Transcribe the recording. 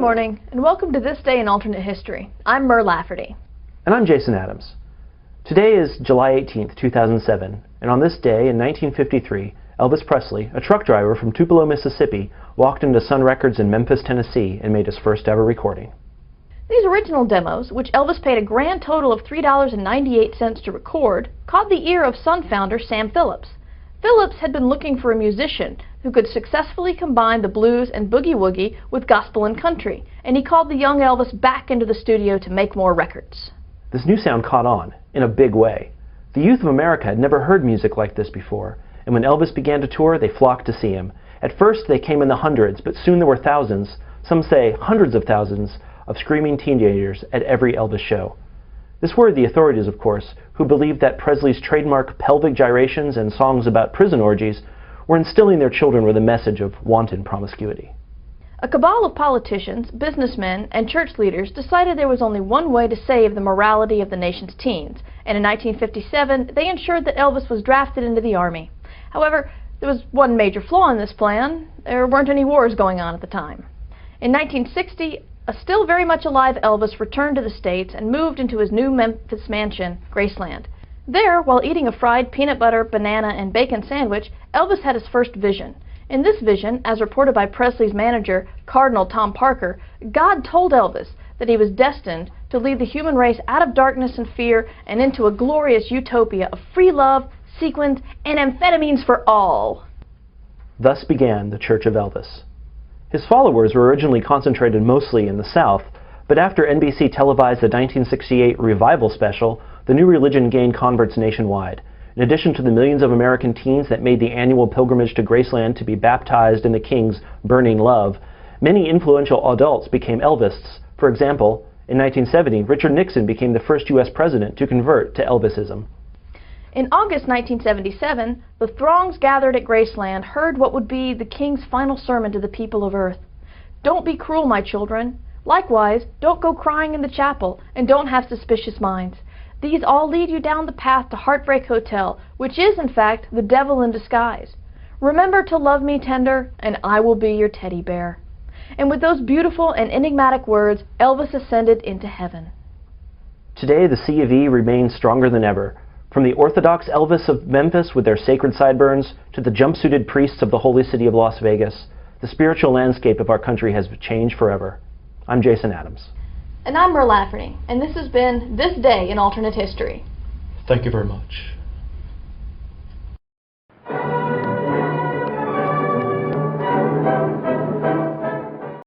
morning, and welcome to This Day in Alternate History. I'm Mer Lafferty. And I'm Jason Adams. Today is July 18th, 2007, and on this day in 1953, Elvis Presley, a truck driver from Tupelo, Mississippi, walked into Sun Records in Memphis, Tennessee, and made his first ever recording. These original demos, which Elvis paid a grand total of $3.98 to record, caught the ear of Sun founder Sam Phillips. Phillips had been looking for a musician who could successfully combine the blues and boogie-woogie with gospel and country, and he called the young Elvis back into the studio to make more records. This new sound caught on, in a big way. The youth of America had never heard music like this before, and when Elvis began to tour, they flocked to see him. At first, they came in the hundreds, but soon there were thousands, some say hundreds of thousands, of screaming teenagers at every Elvis show. This worried the authorities, of course, who believed that Presley's trademark pelvic gyrations and songs about prison orgies were instilling their children with a message of wanton promiscuity. A cabal of politicians, businessmen, and church leaders decided there was only one way to save the morality of the nation's teens, and in 1957 they ensured that Elvis was drafted into the Army. However, there was one major flaw in this plan. There weren't any wars going on at the time. In 1960, a still very much alive Elvis returned to the States and moved into his new Memphis mansion, Graceland. There, while eating a fried peanut butter, banana, and bacon sandwich, Elvis had his first vision. In this vision, as reported by Presley's manager, Cardinal Tom Parker, God told Elvis that he was destined to lead the human race out of darkness and fear and into a glorious utopia of free love, sequins, and amphetamines for all. Thus began the Church of Elvis. His followers were originally concentrated mostly in the South, but after NBC televised the 1968 revival special, the new religion gained converts nationwide. In addition to the millions of American teens that made the annual pilgrimage to Graceland to be baptized in the King's burning love, many influential adults became Elvists. For example, in 1970, Richard Nixon became the first U.S. president to convert to Elvisism. In August 1977, the throngs gathered at Graceland heard what would be the King's final sermon to the people of Earth. Don't be cruel, my children. Likewise, don't go crying in the chapel, and don't have suspicious minds. These all lead you down the path to Heartbreak Hotel, which is, in fact, the devil in disguise. Remember to love me tender, and I will be your teddy bear. And with those beautiful and enigmatic words, Elvis ascended into heaven. Today, the C of E remains stronger than ever. From the Orthodox Elvis of Memphis with their sacred sideburns to the jumpsuited priests of the holy city of Las Vegas, the spiritual landscape of our country has changed forever. I'm Jason Adams. And I'm Mer Lafferty, and this has been This Day in Alternate History. Thank you very much.